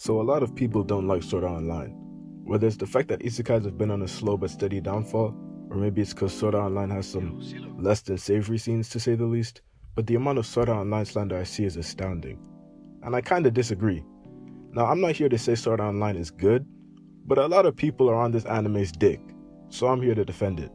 So a lot of people don't like Sword Art Online. Whether it's the fact that isekais have been on a slow but steady downfall, or maybe it's because Sword Art Online has some less than savory scenes to say the least, but the amount of Sword Art Online slander I see is astounding. And I kinda disagree. Now, I'm not here to say Sword Art Online is good, but a lot of people are on this anime's dick, so I'm here to defend it.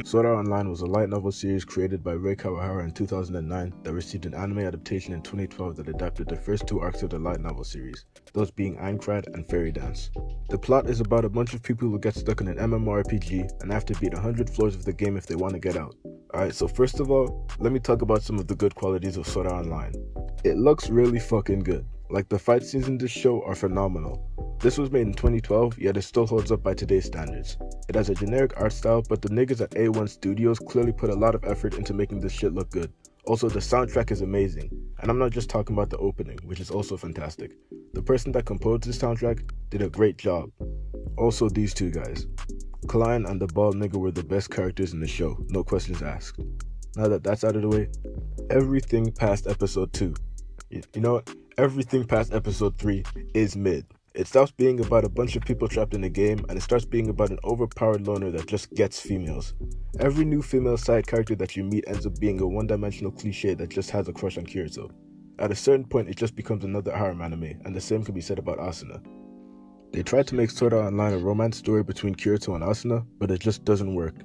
Sword Art Online was a light novel series created by Rei Kawahara in 2009 that received an anime adaptation in 2012 that adapted the first two arcs of the light novel series, those being Aincrad and Fairy Dance. The plot is about a bunch of people who get stuck in an MMORPG and have to beat 100 floors of the game if they want to get out. Alright, so first of all, let me talk about some of the good qualities of Sword Art Online. It looks really fucking good. Like, the fight scenes in this show are phenomenal. This was made in 2012, yet it still holds up by today's standards. It has a generic art style, but the niggas at A1 Studios clearly put a lot of effort into making this shit look good. Also, the soundtrack is amazing, and I'm not just talking about the opening, which is also fantastic. The person that composed this soundtrack did a great job. Also, these two guys. Klein and the bald nigga were the best characters in the show, no questions asked. Now that that's out of the way, everything past episode 2. You know what? Everything past episode 3 is mid. It stops being about a bunch of people trapped in a game and it starts being about an overpowered loner that just gets females. Every new female side character that you meet ends up being a one-dimensional cliche that just has a crush on Kirito. At a certain point, it just becomes another harem anime, and the same can be said about Asuna. They tried to make Sword Art Online a romance story between Kirito and Asuna, but it just doesn't work.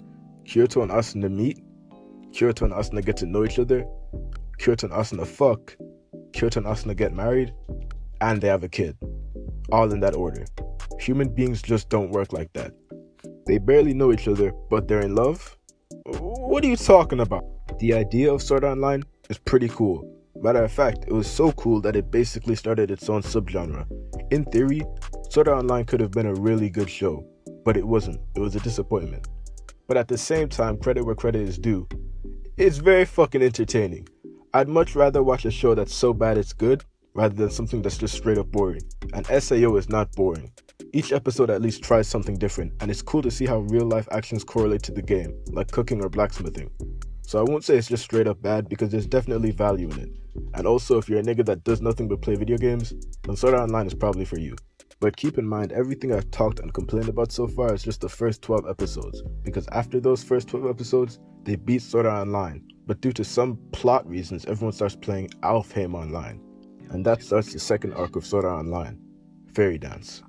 Kirito and Asuna meet, Kirito and Asuna get to know each other, Kirito and Asuna fuck, Kirito and Asuna get married, and they have a kid. All in that order. Human beings just don't work like that. They barely know each other, but they're in love? What are you talking about? The idea of Sword Art Online is pretty cool. Matter of fact, it was so cool that it basically started its own subgenre. In theory, Sword Art Online could have been a really good show, but it wasn't. It was a disappointment. But at the same time, credit where credit is due. It's very fucking entertaining. I'd much rather watch a show that's so bad it's good, rather than something that's just straight up boring. And Sao is not boring. Each episode at least tries something different, and it's cool to see how real life actions correlate to the game, like cooking or blacksmithing. So I won't say it's just straight up bad, because there's definitely value in it. And also, if you're a nigga that does nothing but play video games, then Sword Art Online is probably for you. But keep in mind, everything I've talked and complained about so far is just the first 12 episodes, because after those first 12 episodes, they beat Sword Art Online, but due to some plot reasons, everyone starts playing Alfheim Online. And that starts the second arc of Sword Art Online, Fairy Dance.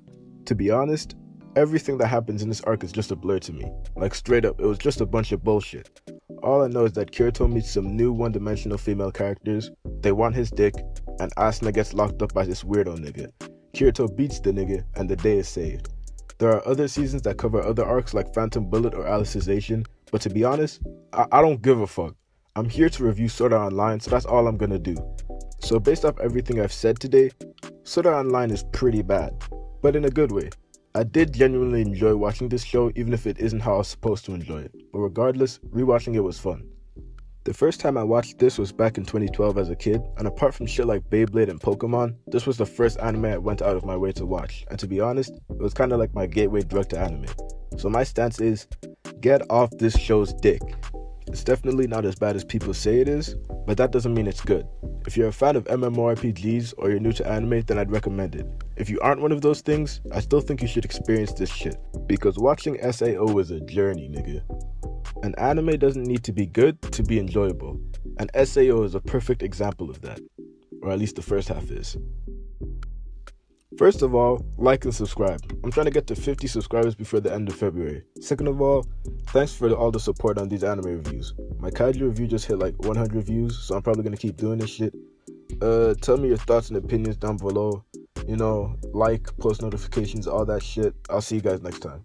To be honest, everything that happens in this arc is just a blur to me. Like, straight up, it was just a bunch of bullshit. All I know is that Kirito meets some new one-dimensional female characters, they want his dick, and Asuna gets locked up by this weirdo nigga. Kirito beats the nigga, and the day is saved. There are other seasons that cover other arcs like Phantom Bullet or Alicization, but to be honest, I don't give a fuck. I'm here to review Sword Art Online, so that's all I'm gonna do. So based off everything I've said today, Sword Art Online is pretty bad, but in a good way. I did genuinely enjoy watching this show, even if it isn't how I was supposed to enjoy it, but regardless, rewatching it was fun. The first time I watched this was back in 2012 as a kid, and apart from shit like Beyblade and Pokemon, this was the first anime I went out of my way to watch, and to be honest, it was kinda like my gateway drug to anime. So my stance is, get off this show's dick. It's definitely not as bad as people say it is, but that doesn't mean it's good. If you're a fan of MMORPGs or you're new to anime, then I'd recommend it. If you aren't one of those things, I still think you should experience this shit. Because watching SAO is a journey, nigga. An anime doesn't need to be good to be enjoyable, and SAO is a perfect example of that. Or at least the first half is. First of all, like and subscribe. I'm trying to get to 50 subscribers before the end of February. Second of all, thanks for all the support on these anime reviews. My kaiju review just hit like 100 views, so I'm probably gonna keep doing this shit. Tell me your thoughts and opinions down below. Like, post notifications, all that shit. I'll see you guys next time.